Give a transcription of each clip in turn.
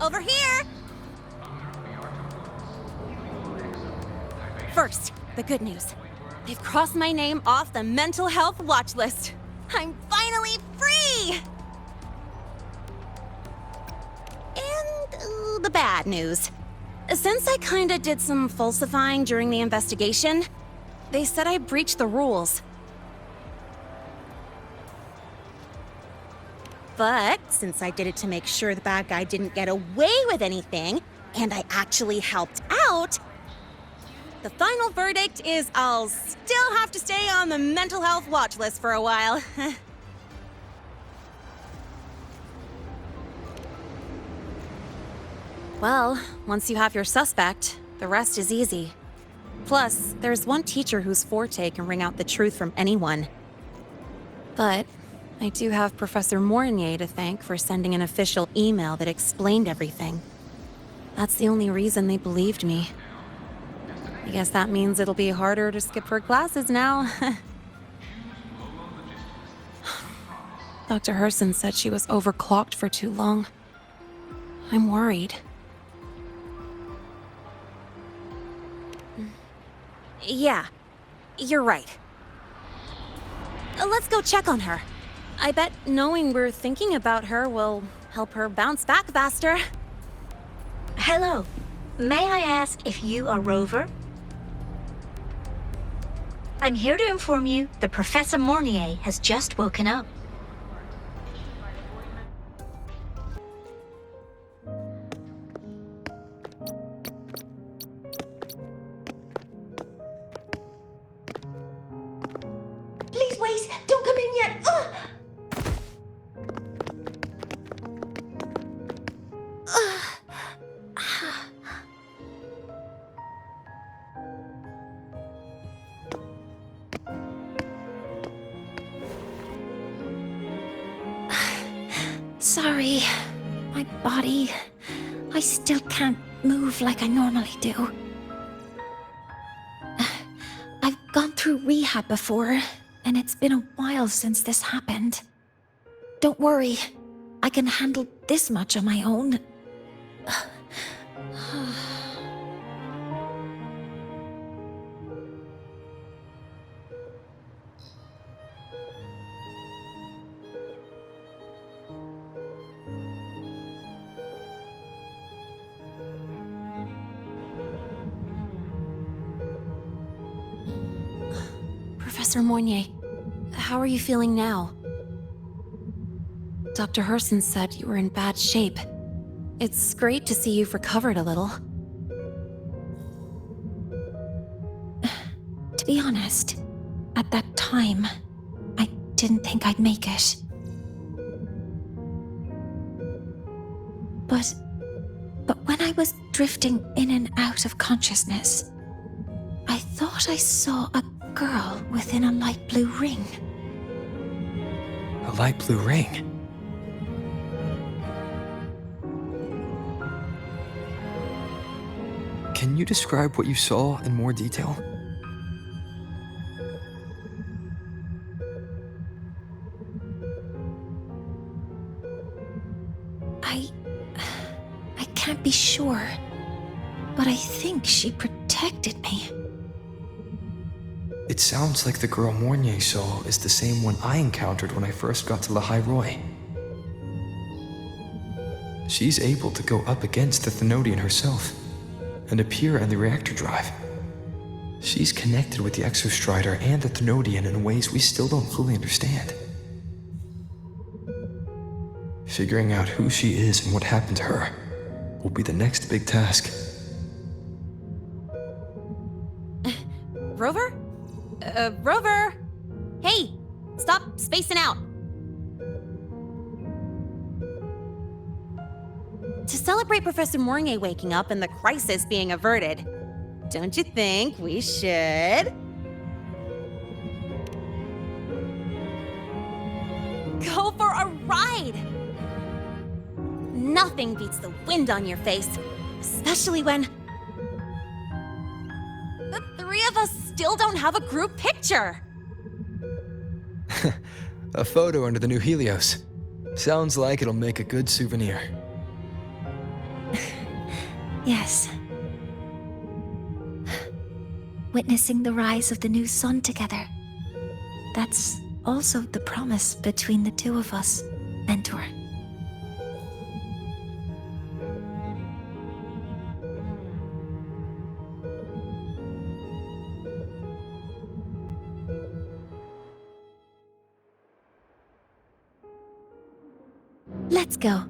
Over here! First, the good news. They've crossed my name off the mental health watch list. I'm finally free! And the bad news. Since I kinda did some falsifying during the investigation, they said I breached the rules. But since I did it to make sure the bad guy didn't get away with anything, and I actually helped out, the final verdict is I'll still have to stay on the mental health watch list for a while. Well, once you have your suspect, the rest is easy. Plus, there's one teacher whose forte can wring out the truth from anyone. But I do have Professor Mornier to thank for sending an official email that explained everything. That's the only reason they believed me. I guess that means it'll be harder to skip her classes now. Dr. Herson said she was overclocked for too long. I'm worried. Yeah, you're right. Let's go check on her. I bet knowing we're thinking about her will help her bounce back faster. Hello. May I ask if you are Rover? I'm here to inform you that Professor Mornier has just woken up. Please wait! Don't come in yet! Sorry, my body. I still can't move like I normally do. I've gone through rehab before, and it's been a while since this happened. Don't worry, I can handle this much on my own. Professor Mornier, how are you feeling now? Dr. Herson said you were in bad shape. It's great to see you've recovered a little. To be honest, at that time, I didn't think I'd make it. But when I was drifting in and out of consciousness, I thought I saw a girl within a light blue ring. A light blue ring? Can you describe what you saw in more detail? I can't be sure, but I think she protected me. It sounds like the girl Mornier saw is the same one I encountered when I first got to Lahai-Roi. She's able to go up against the Thenodian herself and appear in the reactor drive. She's connected with the Exostrider and the Thenodian in ways we still don't fully understand. Figuring out who she is and what happened to her will be the next big task. Rover? Rover! Hey, stop spacing out. To celebrate Professor Mornier waking up and the crisis being averted, don't you think we should go for a ride? Nothing beats the wind on your face, especially when the three of us still don't have a group picture. A photo under the new Helios. Sounds like it'll make a good souvenir. Yes. Witnessing the rise of the new sun together. That's also the promise between the two of us, Mentor. Let's go.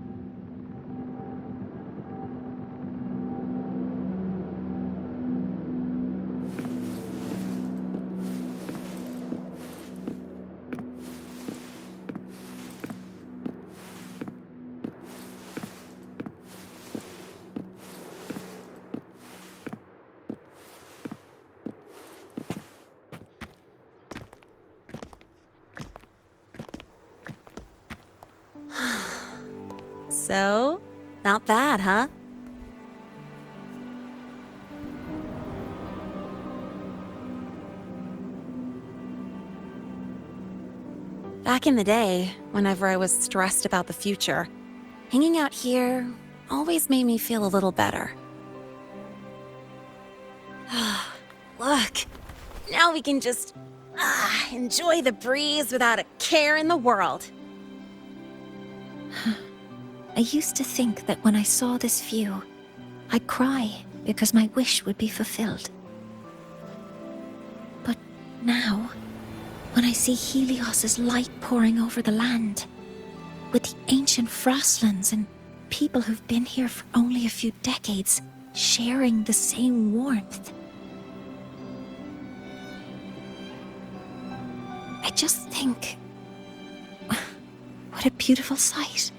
So, not bad, huh? Back in the day, whenever I was stressed about the future, hanging out here always made me feel a little better. Look, now we can just enjoy the breeze without a care in the world. I used to think that when I saw this view, I'd cry because my wish would be fulfilled. But now, when I see Helios's light pouring over the land, with the ancient frostlands and people who've been here for only a few decades sharing the same warmth, I just think, what a beautiful sight.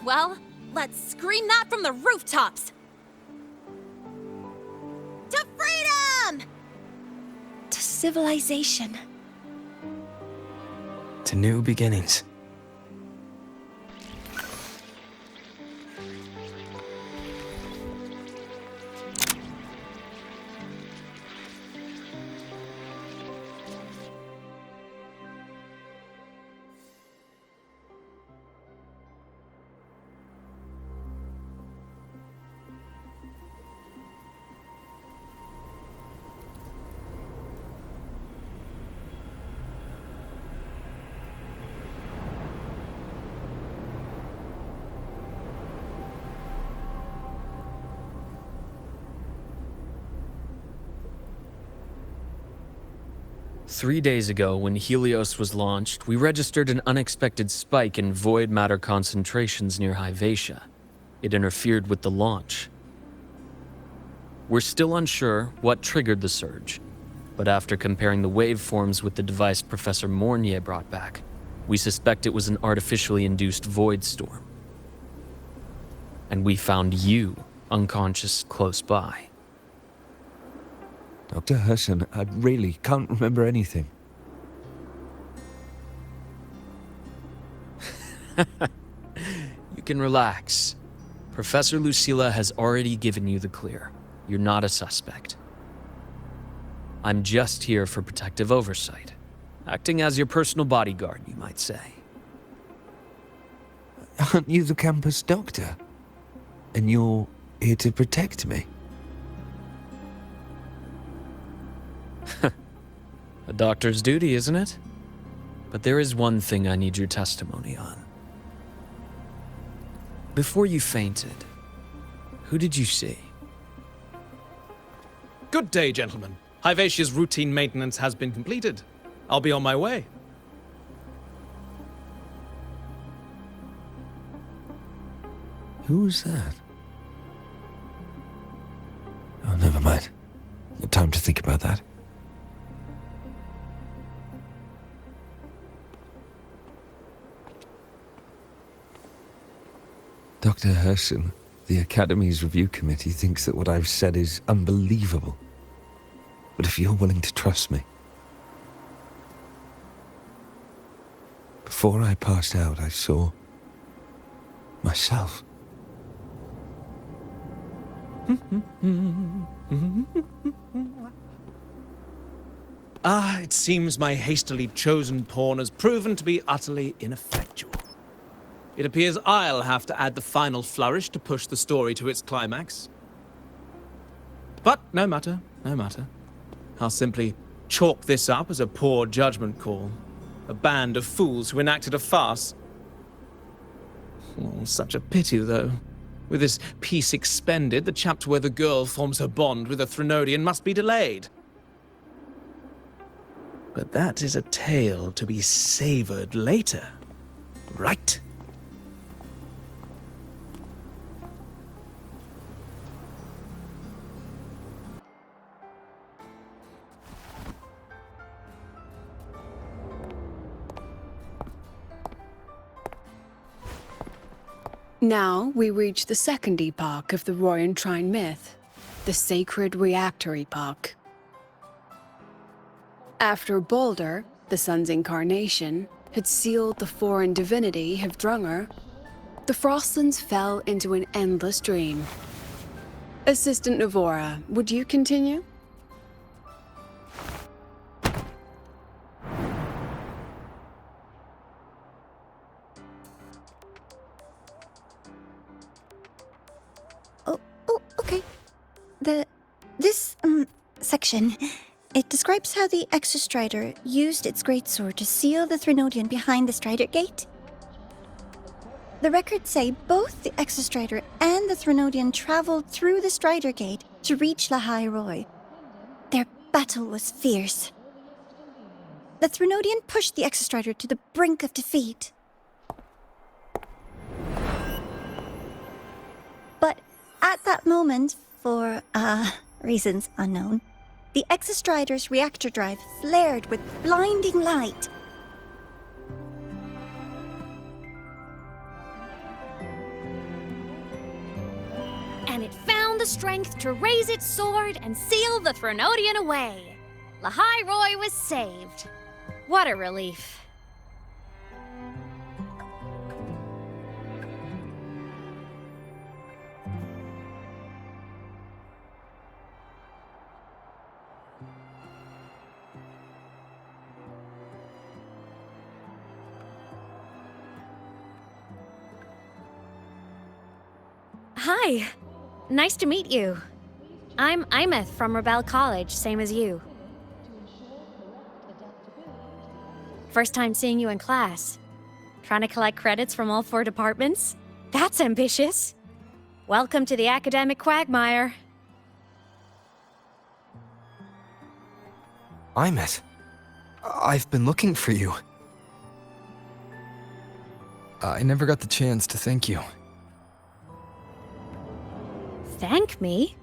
Well, let's scream that from the rooftops! To freedom! To civilization. To new beginnings. Three days ago, when Helios was launched, we registered an unexpected spike in void matter concentrations near Lahai-Roi. It interfered with the launch. We're still unsure what triggered the surge, but after comparing the waveforms with the device Professor Mornier brought back, we suspect it was an artificially induced void storm. And we found you unconscious close by. Dr. Herson, I really can't remember anything. You can relax. Professor Lucilla has already given you the clear. You're not a suspect. I'm just here for protective oversight. Acting as your personal bodyguard, you might say. Aren't you the campus doctor? And you're here to protect me? A doctor's duty, isn't it? But there is one thing I need your testimony on. Before you fainted, who did you see? Good day, gentlemen. Lahai-Roi's routine maintenance has been completed. I'll be on my way. Who was that? Oh, never mind. No time to think about that. Dr. Herson, the Academy's review committee thinks that what I've said is unbelievable. But if you're willing to trust me... Before I passed out, I saw... myself. It seems my hastily chosen pawn has proven to be utterly ineffectual. It appears I'll have to add the final flourish to push the story to its climax. But no matter, no matter. I'll simply chalk this up as a poor judgment call. A band of fools who enacted a farce. Oh, such a pity, though. With this piece expended, the chapter where the girl forms her bond with a Threnodian must be delayed. But that is a tale to be savored later, right? Now we reach the second epoch of the Royan Trine myth, the sacred reactor epoch. After Balder, the sun's incarnation, had sealed the foreign divinity Hivdrungr, the Frostlands fell into an endless dream. Assistant Navora, would you continue? Okay. This section, it describes how the Exostrider used its greatsword to seal the Threnodian behind the Strider Gate. The records say both the Exostrider and the Threnodian traveled through the Strider Gate to reach Lahai-Roi. Their battle was fierce. The Threnodian pushed the Exostrider to the brink of defeat. But at that moment, for, reasons unknown, the Exostrider's reactor drive flared with blinding light. And it found the strength to raise its sword and seal the Threnodian away. Lahai-Roi was saved. What a relief. Hi. Nice to meet you. I'm Imeth from Rebel College, same as you. First time seeing you in class. Trying to collect credits from all 4 departments? That's ambitious. Welcome to the academic quagmire. Imeth, I've been looking for you. I never got the chance to thank you. Thank me?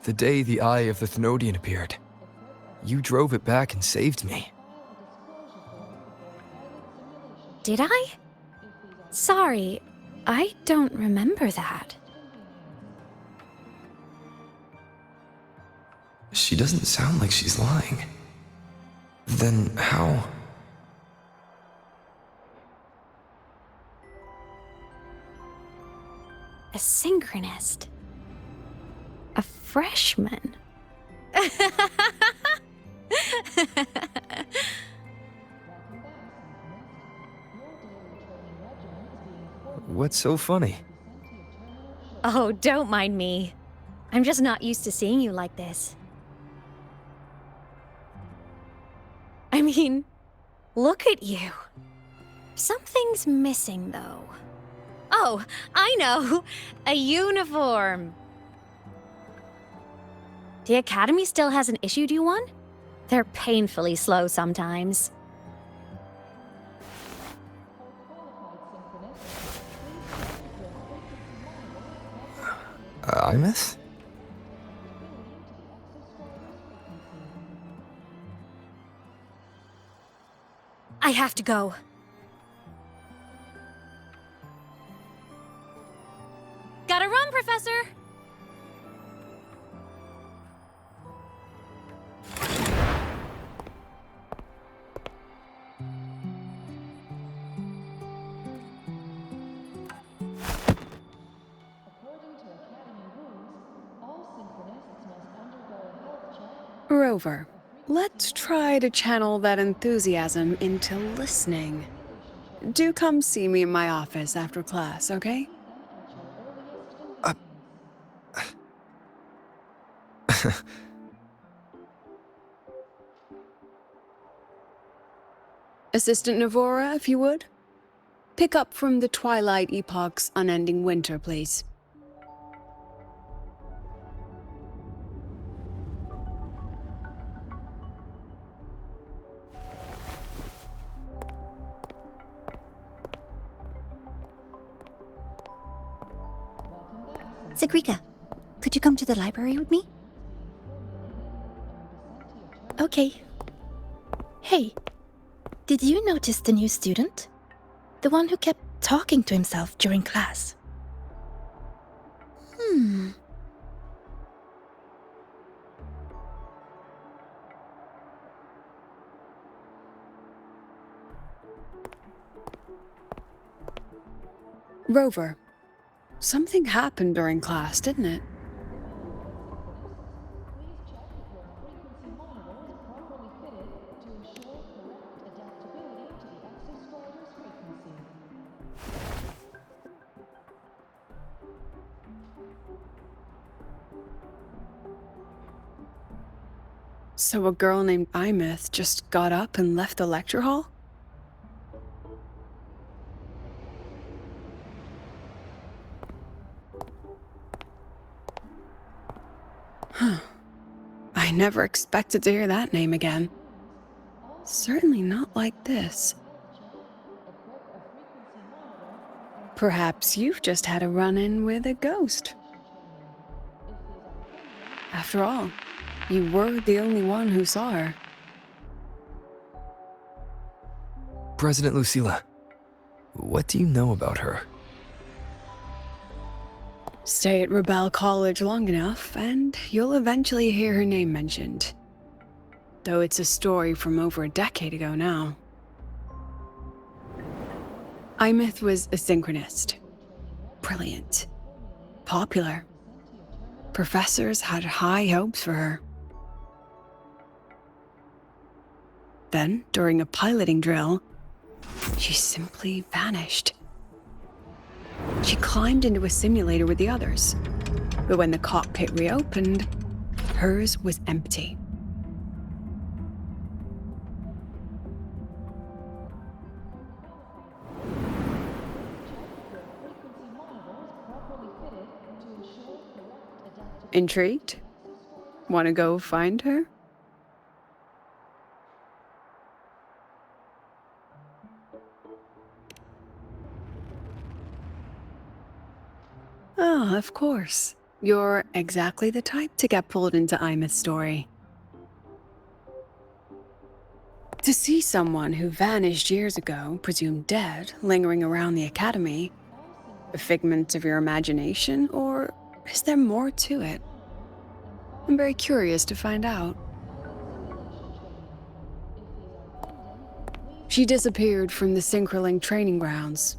The day the Eye of the Thenodian appeared, you drove it back and saved me. Did I? Sorry, I don't remember that. She doesn't sound like she's lying. Then how? A synchronist. A freshman. What's so funny? Oh, don't mind me. I'm just not used to seeing you like this. I mean, look at you. Something's missing, though. Oh, I know! A uniform! The Academy still hasn't issued you one? They're painfully slow sometimes. Imeth? I have to go. Gotta run, Professor! According to Academy rules, all synchronists must undergo a health Rover, let's try to channel that enthusiasm into listening. Do come see me in my office after class, okay? Assistant Navora, if you would. Pick up from the Twilight Epoch's Unending Winter, please. Sigrika, could you come to the library with me? Okay. Hey, did you notice the new student? The one who kept talking to himself during class. Rover, something happened during class, didn't it? So a girl named Imeth just got up and left the lecture hall? Huh. I never expected to hear that name again. Certainly not like this. Perhaps you've just had a run-in with a ghost. After all, you were the only one who saw her. President Lucilla, what do you know about her? Stay at Rebel College long enough, and you'll eventually hear her name mentioned. Though it's a story from over a decade ago now. Imeth was a synchronist. Brilliant. Popular. Professors had high hopes for her. Then, during a piloting drill, she simply vanished. She climbed into a simulator with the others, but when the cockpit reopened, hers was empty. Intrigued? Want to go find her? Oh, of course. You're exactly the type to get pulled into Imeth's story. To see someone who vanished years ago, presumed dead, lingering around the Academy, a figment of your imagination, or is there more to it? I'm very curious to find out. She disappeared from the Synchroling training grounds.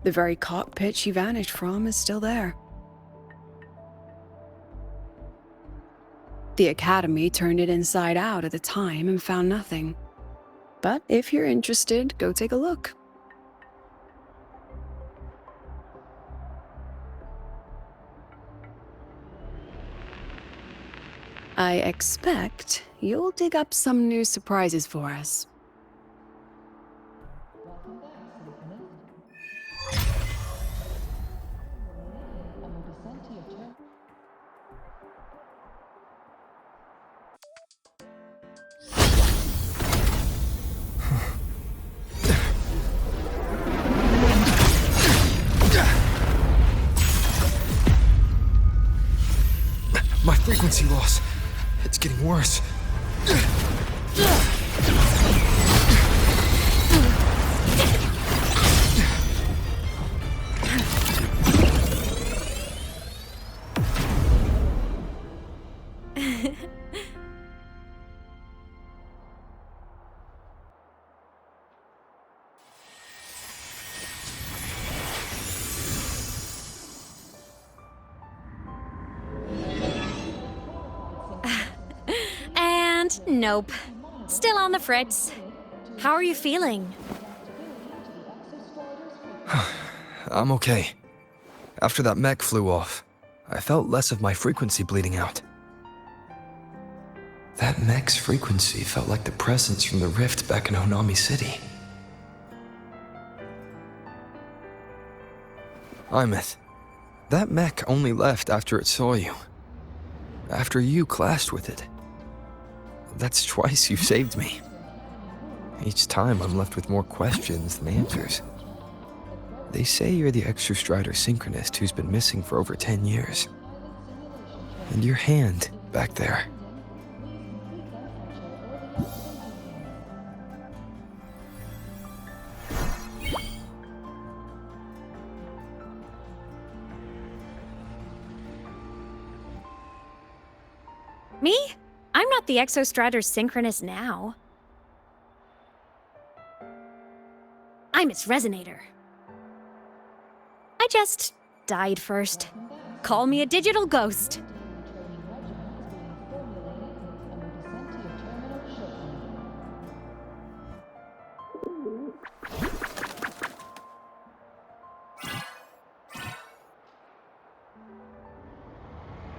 The very cockpit she vanished from is still there. The Academy turned it inside out at the time and found nothing. But if you're interested, go take a look. I expect you'll dig up some new surprises for us. My frequency loss. It's getting worse. Nope. Still on the fritz. How are you feeling? I'm okay. After that mech flew off, I felt less of my frequency bleeding out. That mech's frequency felt like the presence from the rift back in Honami City. Imeth, that mech only left after it saw you. After you clashed with it. That's twice you've saved me. Each time I'm left with more questions than answers. They say you're the Exostrider synchronist who's been missing for over 10 years. And your hand back there. Me? I'm not the Exostrider synchronist now. I'm its resonator. I just died first. Call me a digital ghost.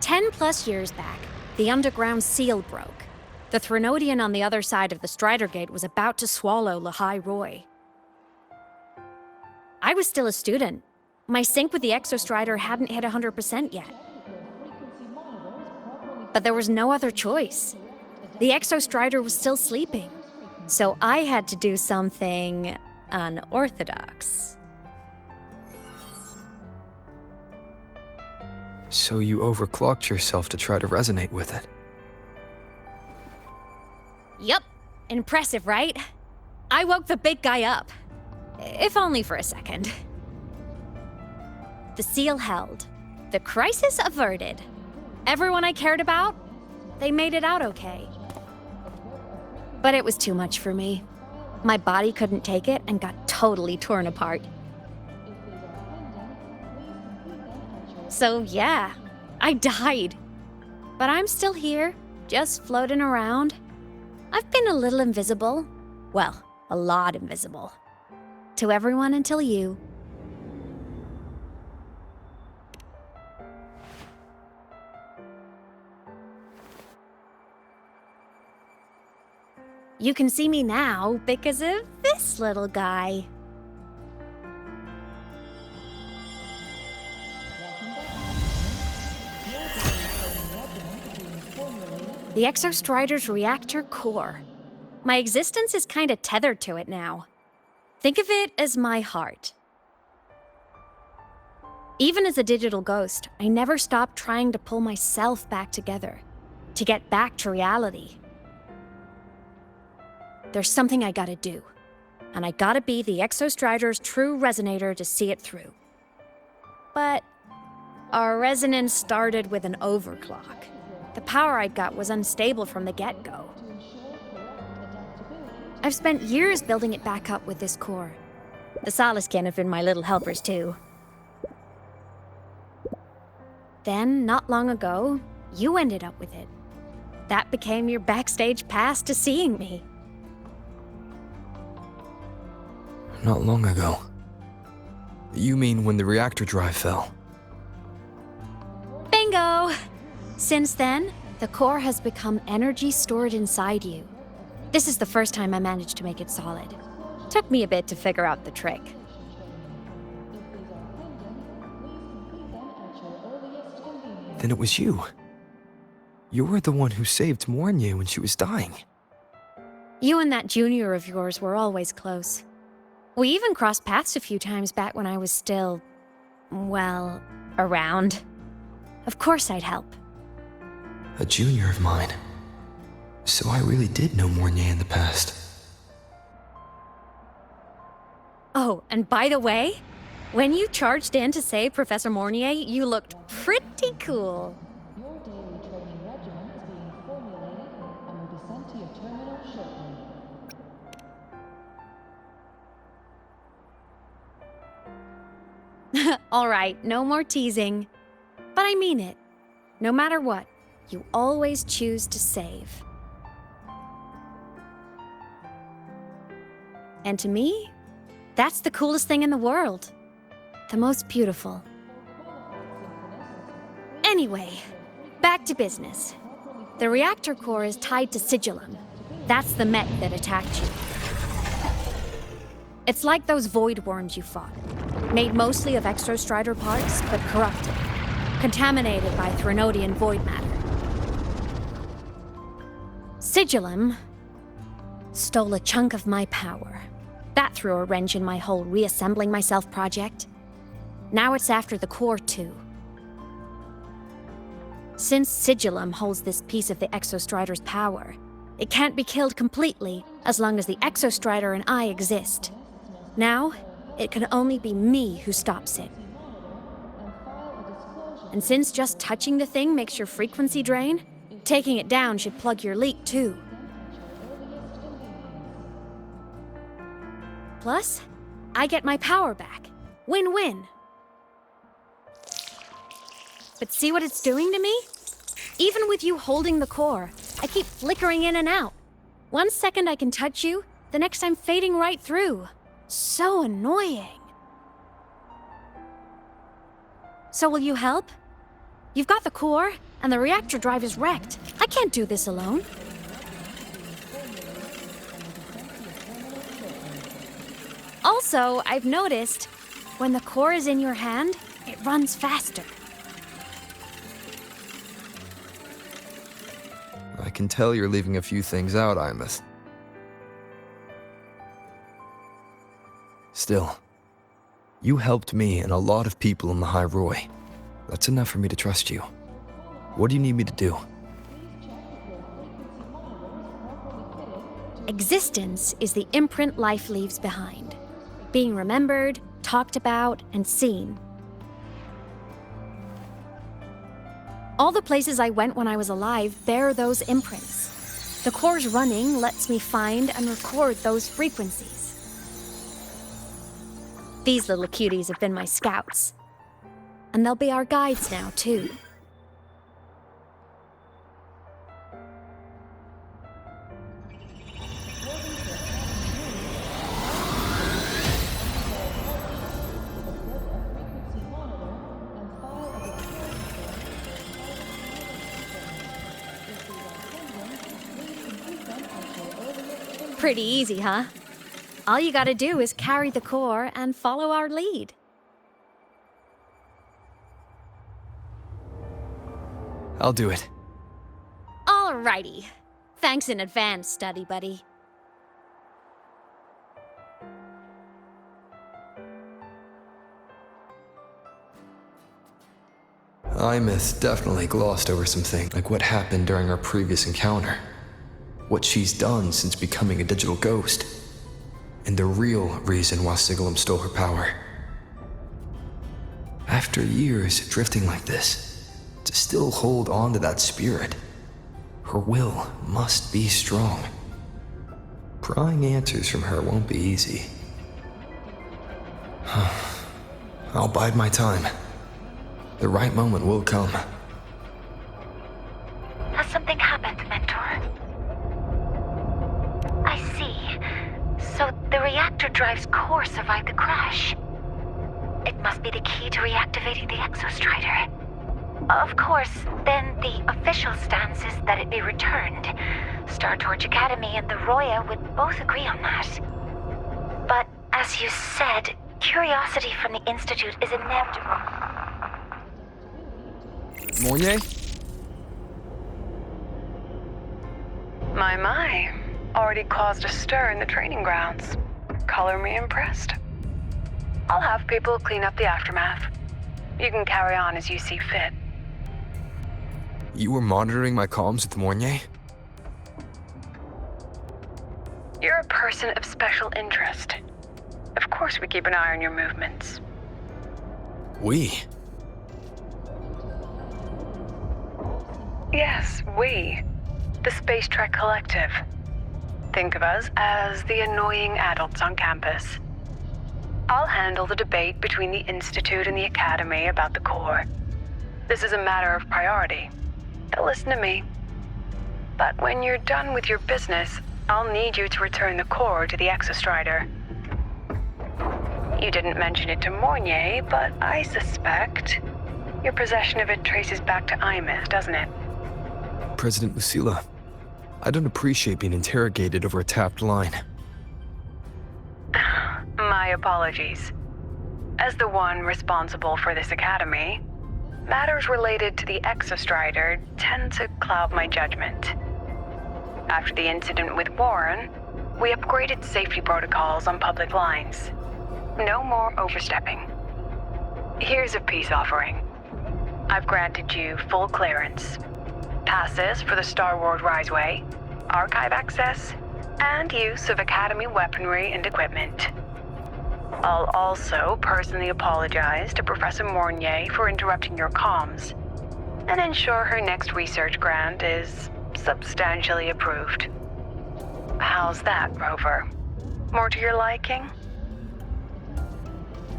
+10 years back, the underground seal broke. The Threnodian on the other side of the Strider Gate was about to swallow Lahai-Roi. I was still a student. My sync with the Exostrider hadn't hit 100% yet. But there was no other choice. The Exostrider was still sleeping. So I had to do something unorthodox. So you overclocked yourself to try to resonate with it. Yup. Impressive, right? I woke the big guy up. If only for a second. The seal held. The crisis averted. Everyone I cared about, they made it out okay. But it was too much for me. My body couldn't take it and got totally torn apart. So yeah, I died. But I'm still here, just floating around. I've been a little invisible. Well, a lot invisible. To everyone until you. You can see me now because of this little guy. The Exostrider's reactor core. My existence is kinda tethered to it now. Think of it as my heart. Even as a digital ghost, I never stopped trying to pull myself back together, to get back to reality. There's something I gotta do, and I gotta be the Exostrider's true resonator to see it through. But our resonance started with an overclock. The power I got was unstable from the get-go. I've spent years building it back up with this core. The Soliskin have been my little helpers too. Then, not long ago, you ended up with it. That became your backstage pass to seeing me. Not long ago. You mean when the reactor drive fell? Bingo! Since then, the core has become energy stored inside you. This is the first time I managed to make it solid. Took me a bit to figure out the trick. Then it was you. You were the one who saved Mornye when she was dying. You and that junior of yours were always close. We even crossed paths a few times back when I was still, well, around. Of course I'd help. A junior of mine. So I really did know Mornye in the past. Oh, and by the way, when you charged in to save Professor Mornye, you looked pretty cool. All right, no more teasing. But I mean it. No matter what, you always choose to save. And to me, that's the coolest thing in the world. The most beautiful. Anyway, back to business. The reactor core is tied to Sigillum. That's the mech that attacked you. It's like those void worms you fought. Made mostly of Exostrider parts, but corrupted. Contaminated by Threnodian void matter. Sigillum stole a chunk of my power. That threw a wrench in my whole reassembling myself project. Now it's after the core too. Since Sigillum holds this piece of the Exostrider's power, it can't be killed completely as long as the Exostrider and I exist. Now, it can only be me who stops it. And since just touching the thing makes your frequency drain, taking it down should plug your leak too. Plus, I get my power back. Win-win. But see what it's doing to me? Even with you holding the core, I keep flickering in and out. 1 second I can touch you, the next I'm fading right through. So annoying. So will you help? You've got the core, and the reactor drive is wrecked. I can't do this alone. Also, I've noticed, when the core is in your hand, it runs faster. I can tell you're leaving a few things out, Imeth. Still, you helped me and a lot of people in Lahai-Roi. That's enough for me to trust you. What do you need me to do? Existence is the imprint life leaves behind. Being remembered, talked about, and seen. All the places I went when I was alive bear those imprints. The core's running lets me find and record those frequencies. These little cuties have been my scouts. And they'll be our guides now, too. Pretty easy, huh? All you gotta do is carry the core and follow our lead. I'll do it. Alrighty. Thanks in advance, study buddy. Imeth definitely glossed over some things, like what happened during our previous encounter. What she's done since becoming a digital ghost. And the real reason why Sigillum stole her power. After years drifting like this, to still hold on to that spirit, her will must be strong. Prying answers from her won't be easy. I'll bide my time. The right moment will come. Has something happened, Mentor? I see. So the reactor drive's core survived the crash. It must be the key to reactivating the Exostrider. Of course, then the official stance is that it be returned. Star Torch Academy and the Roya would both agree on that. But as you said, curiosity from the Institute is inevitable. Moye? My. Already caused a stir in the training grounds. Color me impressed. I'll have people clean up the aftermath. You can carry on as you see fit. You were monitoring my comms with Moye? You're a person of special interest. Of course we keep an eye on your movements. We? Yes, we. The Space Trek Collective. Think of us as the annoying adults on campus. I'll handle the debate between the Institute and the Academy about the core. This is a matter of priority. They'll listen to me. But when you're done with your business, I'll need you to return the core to the Exostrider. You didn't mention it to Mornier, but I suspect your possession of it traces back to Imith, doesn't it? President Lucilla, I don't appreciate being interrogated over a tapped line. My apologies. As the one responsible for this academy, matters related to the Exostrider tend to cloud my judgment. After the incident with Warren, we upgraded safety protocols on public lines. No more overstepping. Here's a peace offering. I've granted you full clearance. Passes for the Star Wars Riseway, archive access, and use of Academy weaponry and equipment. I'll also personally apologize to Professor Mornier for interrupting your comms, and ensure her next research grant is substantially approved. How's that, Rover? More to your liking?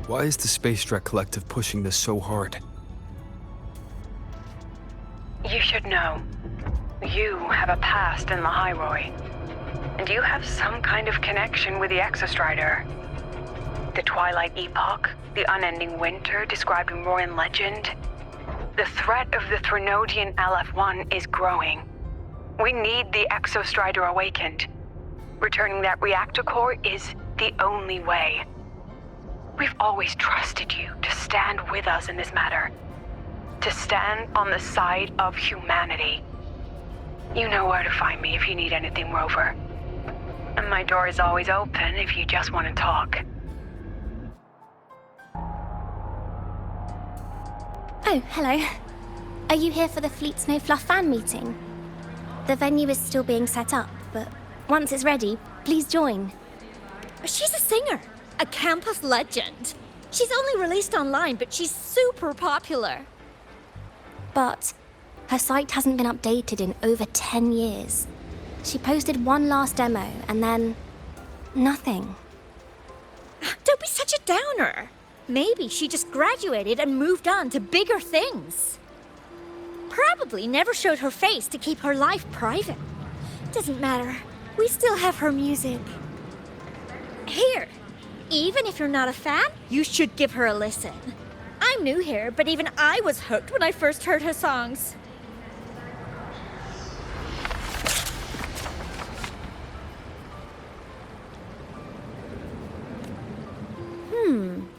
Why is the Space Trek Collective pushing this so hard? You should know. You have a past in Lahai-Roi, and you have some kind of connection with the Exostrider. The Twilight Epoch, the unending winter described in Royan legend. The threat of the Threnodian LF-1 is growing. We need the Exostrider awakened. Returning that reactor core is the only way. We've always trusted you to stand with us in this matter. To stand on the side of humanity. You know where to find me if you need anything, Rover. And my door is always open if you just want to talk. Oh, hello. Are you here for the Fleet Snow Fluff fan meeting? The venue is still being set up, but once it's ready, please join. She's a singer, a campus legend. She's only released online, but she's super popular. But her site hasn't been updated in over 10 years. She posted one last demo, and then nothing. Don't be such a downer. Maybe she just graduated and moved on to bigger things. Probably never showed her face to keep her life private. Doesn't matter. We still have her music. Here, even if you're not a fan, you should give her a listen. I'm new here, but even I was hooked when I first heard her songs.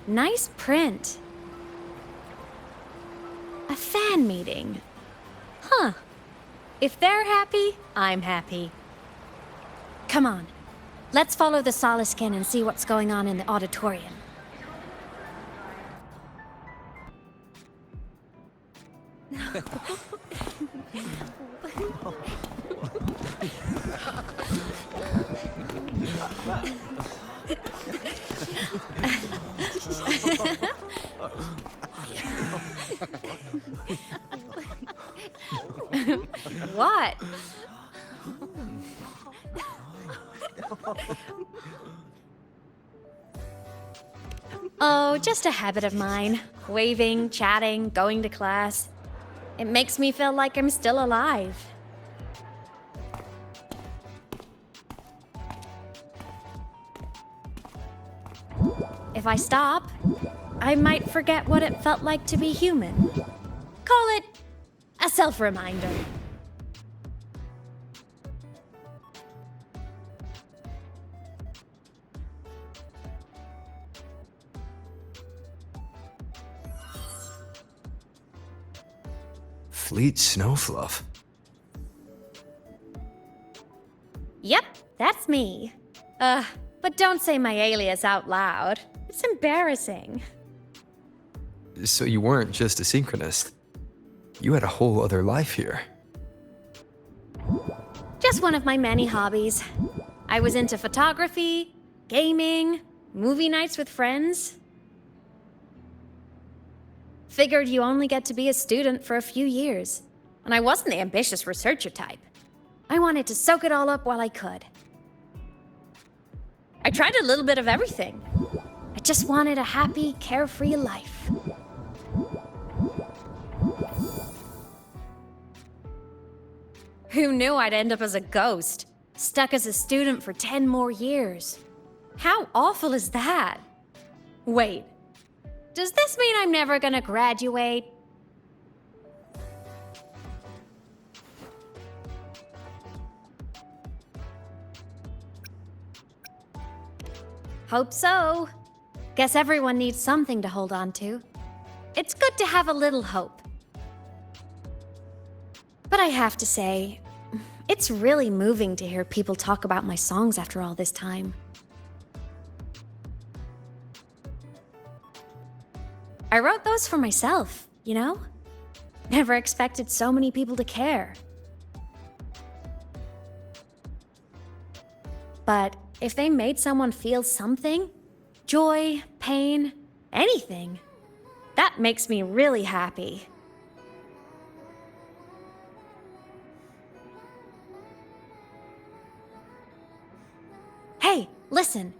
Nice print. A fan meeting. Huh. If they're happy, I'm happy. Come on. Let's follow the Soliskin and see what's going on in the auditorium. What? Oh, just a habit of mine. Waving, chatting, going to class. It makes me feel like I'm still alive. If I stop, I might forget what it felt like to be human. Call it a self-reminder. Fleet Snowfluff. Yep, that's me. But don't say my alias out loud. It's embarrassing. So you weren't just a synchronist. You had a whole other life here. Just one of my many hobbies. I was into photography, gaming, movie nights with friends. Figured you only get to be a student for a few years. And I wasn't the ambitious researcher type. I wanted to soak it all up while I could. I tried a little bit of everything. I just wanted a happy, carefree life. Who knew I'd end up as a ghost? Stuck as a student for 10 more years. How awful is that? Wait, does this mean I'm never gonna graduate? Hope so. Guess everyone needs something to hold on to. It's good to have a little hope. But I have to say, it's really moving to hear people talk about my songs after all this time. I wrote those for myself, you know? Never expected so many people to care. But if they made someone feel something, joy, pain, anything, that makes me really happy. Hey, listen.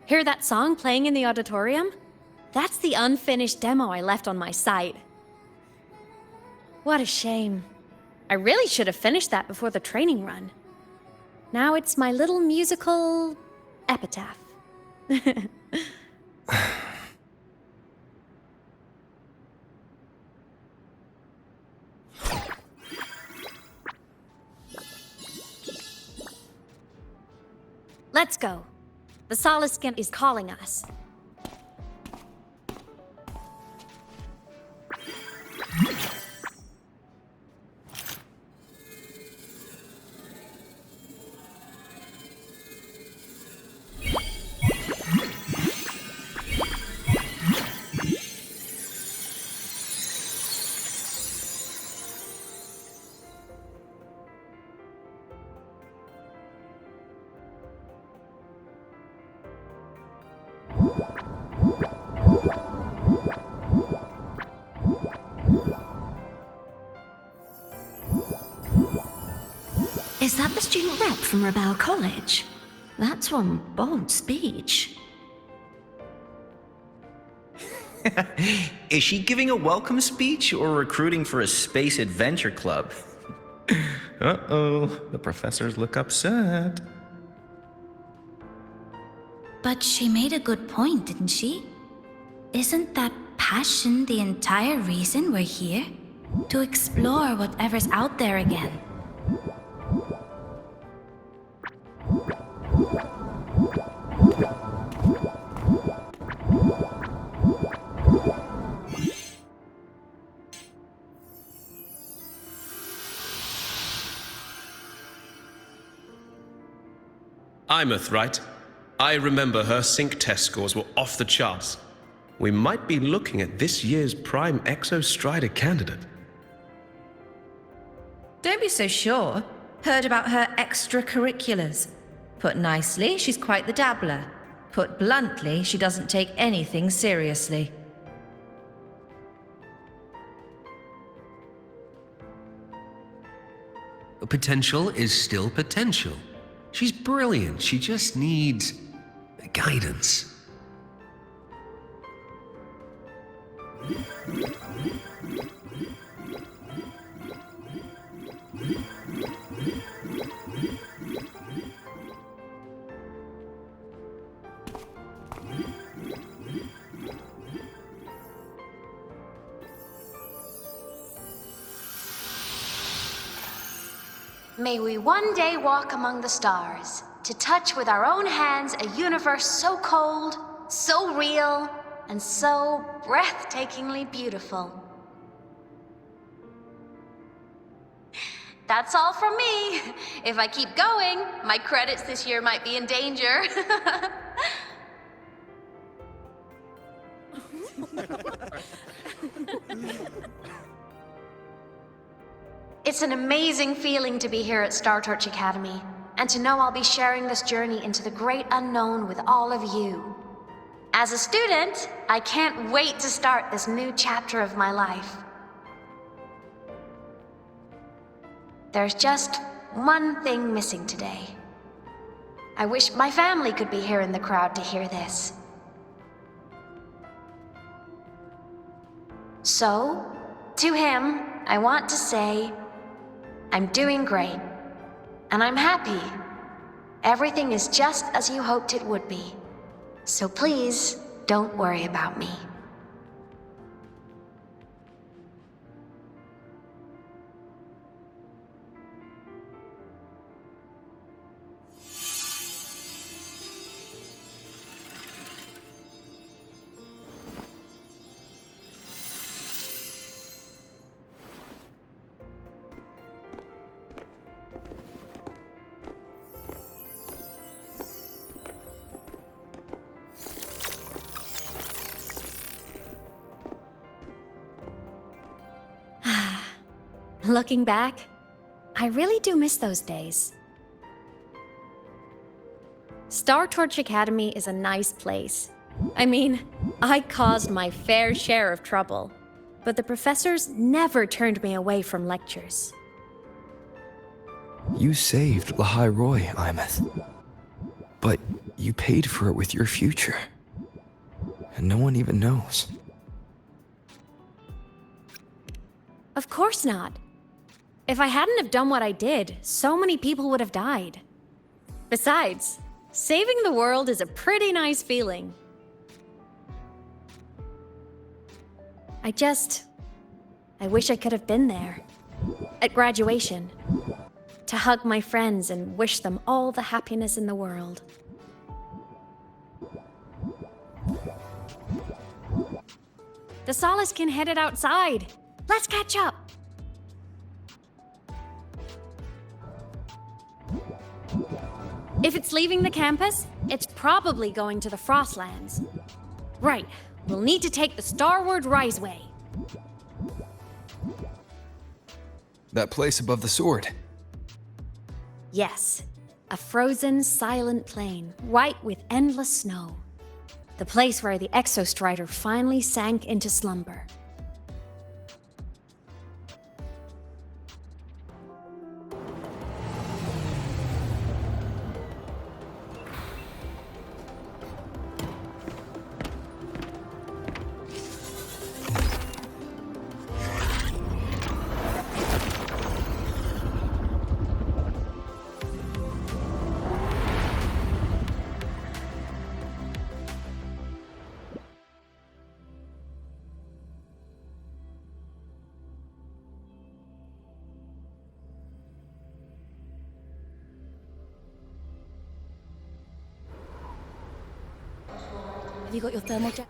Hear that song playing in the auditorium? That's the unfinished demo I left on my site. What a shame. I really should have finished that before the training run. Now it's my little musical epitaph. Let's go. The Solace is calling us. Is that the student rep from Rebel College? That's one bold speech. Is she giving a welcome speech or recruiting for a space adventure club? Uh-oh, the professors look upset. But she made a good point, didn't she? Isn't that passion the entire reason we're here? To explore whatever's out there again. Imeth, right? I remember her sync test scores were off the charts. We might be looking at this year's prime Exostrider candidate. Don't be so sure. Heard about her extracurriculars. Put nicely, she's quite the dabbler. Put bluntly, she doesn't take anything seriously. Potential is still potential. She's brilliant, she just needs guidance. May we one day walk among the stars, to touch with our own hands a universe so cold, so real, and so breathtakingly beautiful. That's all from me. If I keep going, my credits this year might be in danger. It's an amazing feeling to be here at Star Torch Academy, and to know I'll be sharing this journey into the great unknown with all of you. As a student, I can't wait to start this new chapter of my life. There's just one thing missing today. I wish my family could be here in the crowd to hear this. So, to him, I want to say, I'm doing great, and I'm happy, Everything is just as you hoped it would be. So please, don't worry about me. Looking back, I really do miss those days. Star Torch Academy is a nice place. I mean, I caused my fair share of trouble, but the professors never turned me away from lectures. You saved Lahai-Roi, Imeth. But you paid for it with your future. And no one even knows. Of course not. If I hadn't have done what I did, so many people would have died. Besides, saving the world is a pretty nice feeling. I wish I could have been there. At graduation. To hug my friends and wish them all the happiness in the world. The Solaskin headed outside. Let's catch up. If it's leaving the campus, it's probably going to the Frostlands. Right, we'll need to take the Starward Riseway. That place above the sword. Yes, a frozen, silent plain, white with endless snow. The place where the Exostrider finally sank into slumber. Have you got your thermal jacket?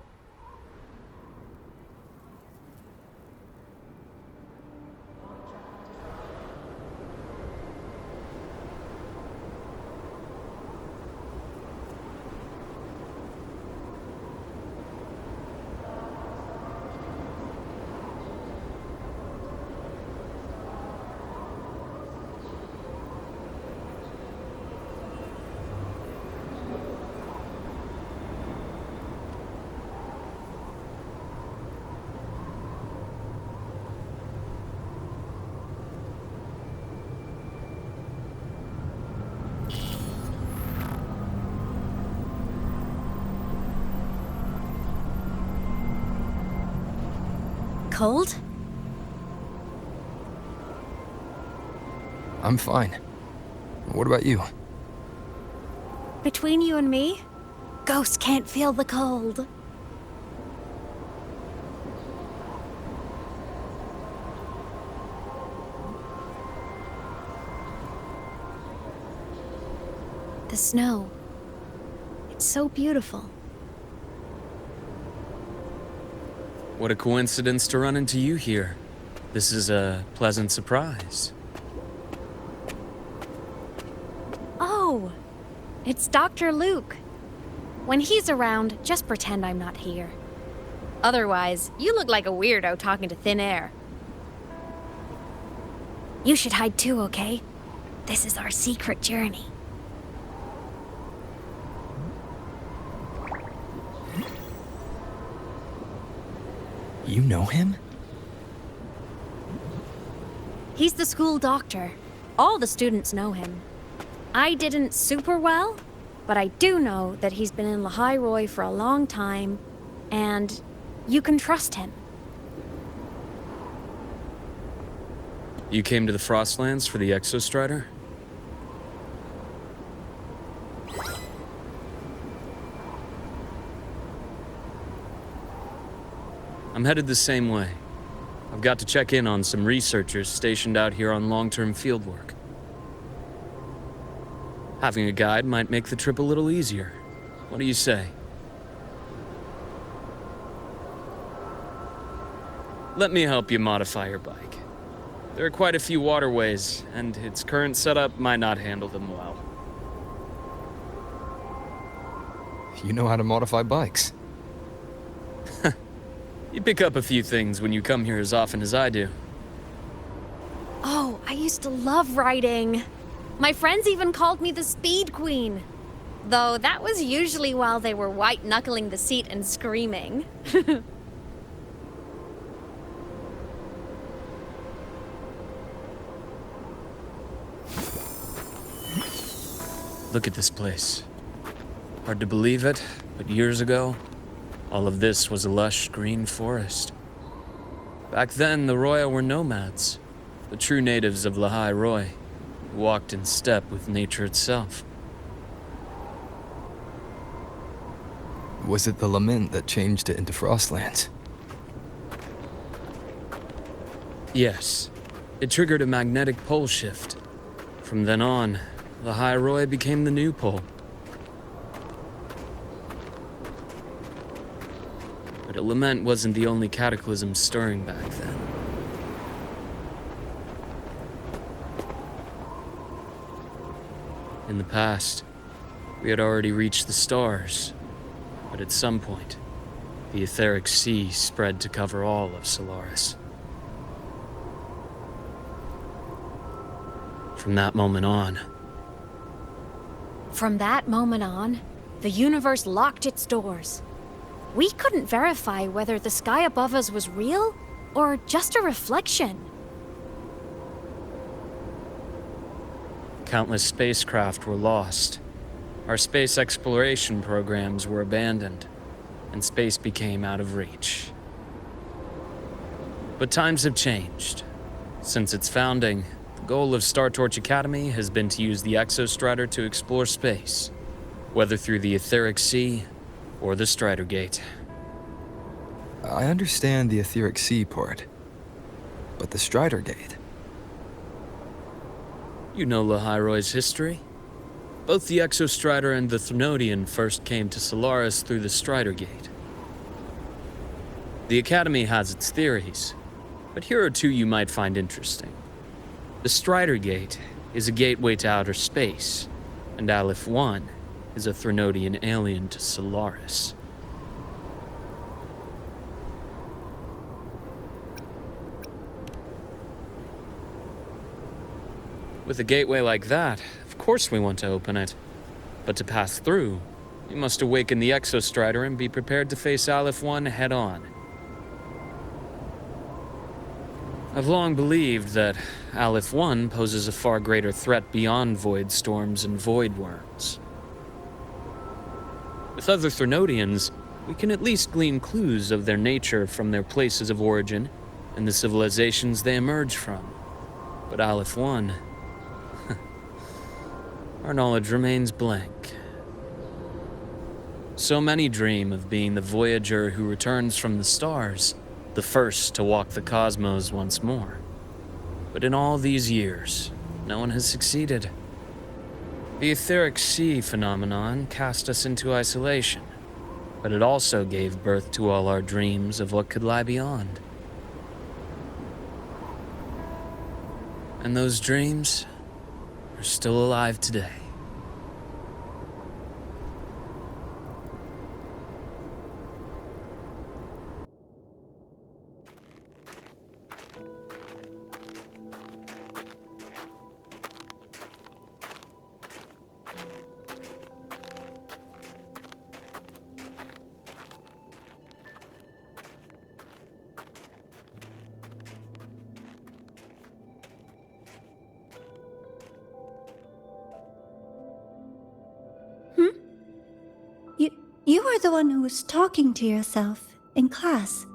Cold? I'm fine. What about you? Between you and me, ghosts can't feel the cold. The snow. It's so beautiful. What a coincidence to run into you here. This is a pleasant surprise. Oh, it's Dr. Luke. When he's around, just pretend I'm not here. Otherwise, you look like a weirdo talking to thin air. You should hide too, okay? This is our secret journey. You know him? He's the school doctor. All the students know him. I didn't super well, but I do know that he's been in Lahai-Roi for a long time, and you can trust him. You came to the Frostlands for the Exostrider? I'm headed the same way. I've got to check in on some researchers stationed out here on long-term fieldwork. Having a guide might make the trip a little easier. What do you say? Let me help you modify your bike. There are quite a few waterways, and its current setup might not handle them well. You know how to modify bikes. You pick up a few things when you come here as often as I do. Oh, I used to love riding. My friends even called me the Speed Queen. Though that was usually while they were white-knuckling the seat and screaming. Look at this place. Hard to believe it, but years ago, all of this was a lush green forest. Back then, the Roya were nomads, the true natives of Lahai-Roi, who walked in step with nature itself. Was it the lament that changed it into Frostlands? Yes, it triggered a magnetic pole shift. From then on, Lahai-Roi became the new pole. But a lament wasn't the only cataclysm stirring back then. In the past, we had already reached the stars, but at some point, the etheric sea spread to cover all of Solaris. From that moment on, the universe locked its doors. We couldn't verify whether the sky above us was real or just a reflection. countless spacecraft were lost. Our space exploration programs were abandoned, and space became out of reach. But times have changed. Since its founding, the goal of Star Torch Academy has been to use the Exostrider to explore space, whether through the Etheric Sea or the Strider Gate. I understand the Etheric Sea part, but the Strider Gate? You know Lahai-Roi's history? Both the Exostrider and the Thenodian first came to Solaris through the Strider Gate. The Academy has its theories, but here are two you might find interesting. The Strider Gate is a gateway to outer space, and Aleph 1 is a Thenodian alien to Solaris. With a gateway like that, of course we want to open it. But to pass through, you must awaken the Exostrider and be prepared to face Aleph 1 head-on. I've long believed that Aleph 1 poses a far greater threat beyond void storms and void worms. With other Thenodians, we can at least glean clues of their nature from their places of origin and the civilizations they emerge from. But Aleph 1... our knowledge remains blank. So many dream of being the Voyager who returns from the stars, the first to walk the cosmos once more. But in all these years, no one has succeeded. The Etheric Sea phenomenon cast us into isolation, but it also gave birth to all our dreams of what could lie beyond. And those dreams are still alive today. You were the one who was talking to yourself in class.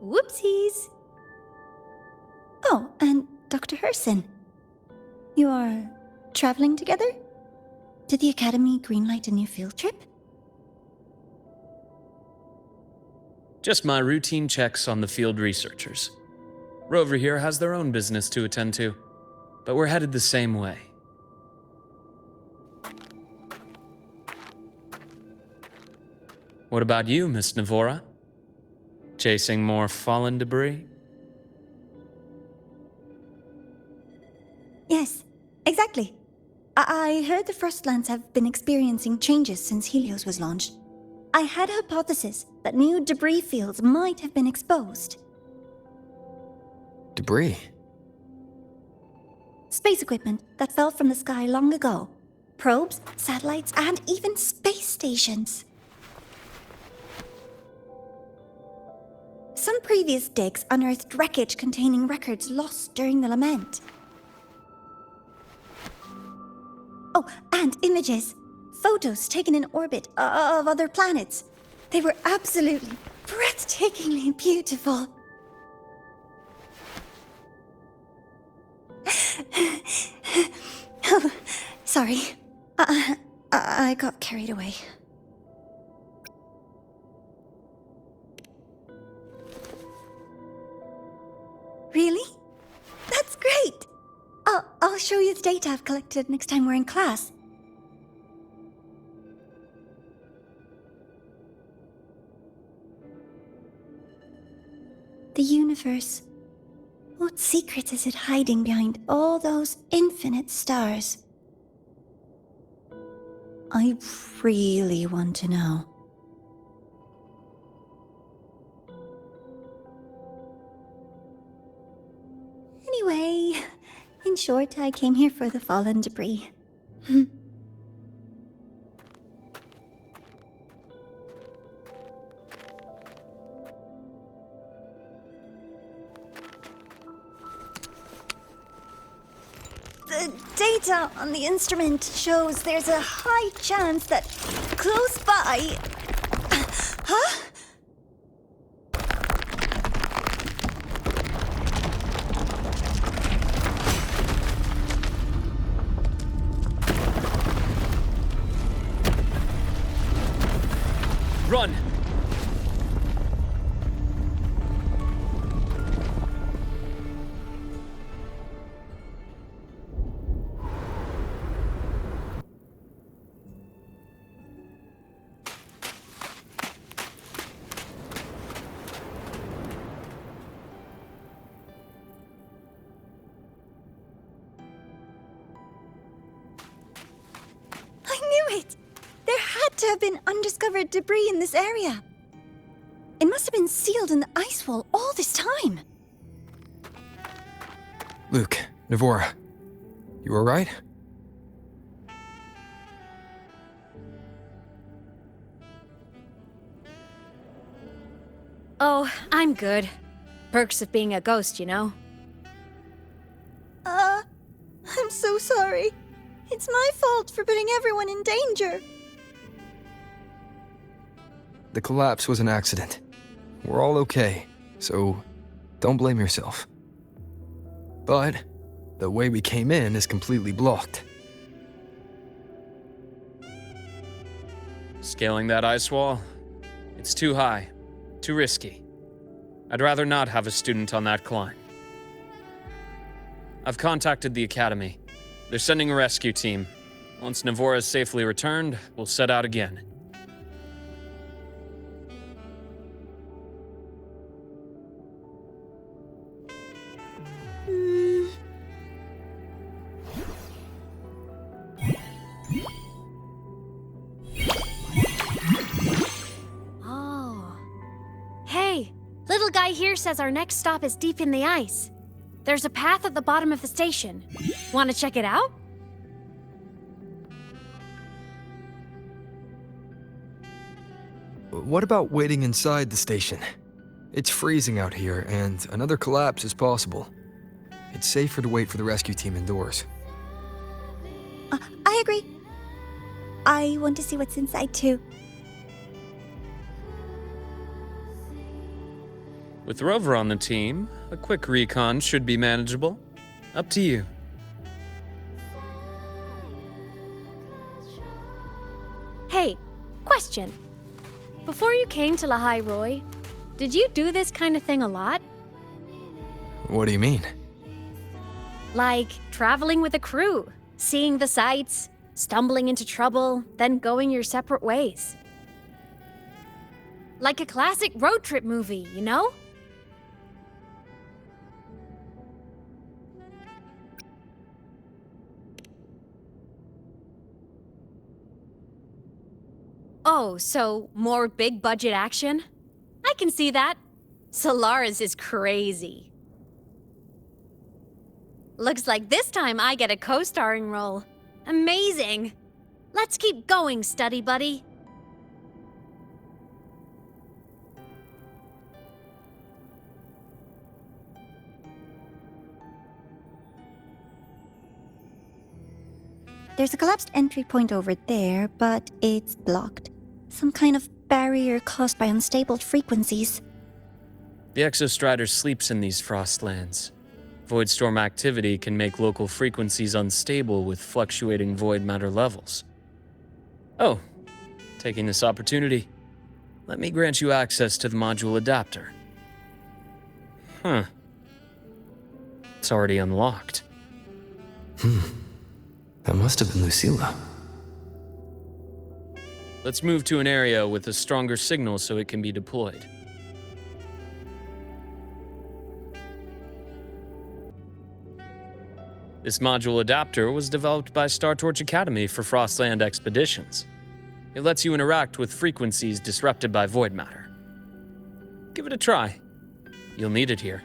Whoopsies! Oh, and Dr. Herson. You are traveling together? Did the Academy greenlight a new field trip? Just my routine checks on the field researchers. Rover here has their own business to attend to, but we're headed the same way. What about you, Miss Navora? Chasing more fallen debris? Yes, exactly. I heard the Frostlands have been experiencing changes since Helios was launched. I had a hypothesis that new debris fields might have been exposed. Debris? Space equipment that fell from the sky long ago. Probes, satellites, and even space stations. Some previous digs unearthed wreckage containing records lost during the lament. Oh, and images. Photos taken in orbit of other planets. They were absolutely breathtakingly beautiful. Oh, sorry. I got carried away. Really? That's great! I'll show you the data I've collected next time we're in class. The universe. What secret is it hiding behind all those infinite stars? I really want to know. Anyway, in short, I came here for the fallen debris. The data on the instrument shows there's a high chance that close by... Huh? Run! To have been undiscovered debris in this area. It must have been sealed in the ice wall all this time. Luke, Navora, you alright? Oh, I'm good. Perks of being a ghost, you know? I'm so sorry. It's my fault for putting everyone in danger. The collapse was an accident. We're all okay, so don't blame yourself. But the way we came in is completely blocked. Scaling that ice wall? It's too high, too risky. I'd rather not have a student on that climb. I've contacted the Academy. They're sending a rescue team. Once Navora is safely returned, we'll set out again. Little guy here says our next stop is deep in the ice. There's a path at the bottom of the station. Want to check it out? What about waiting inside the station? It's freezing out here, and another collapse is possible. It's safer to wait for the rescue team indoors. I agree. I want to see what's inside too. With Rover on the team, a quick recon should be manageable. Up to you. Hey, question. Before you came to Lahai-Roi, did you do this kind of thing a lot? What do you mean? Like traveling with a crew, seeing the sights, stumbling into trouble, then going your separate ways. Like a classic road trip movie, you know? Oh, so more big budget action? I can see that. Solaris is crazy. Looks like this time I get a co-starring role. Amazing! Let's keep going, study buddy. There's a collapsed entry point over there, but it's blocked. Some kind of barrier caused by unstable frequencies. The Exostrider sleeps in these frostlands. Void storm activity can make local frequencies unstable with fluctuating void matter levels. Oh, taking this opportunity, let me grant you access to the module adapter. Huh. It's already unlocked. That must have been Lucilla. Let's move to an area with a stronger signal so it can be deployed. This module adapter was developed by Startorch Academy for Frostland expeditions. It lets you interact with frequencies disrupted by void matter. Give it a try. You'll need it here.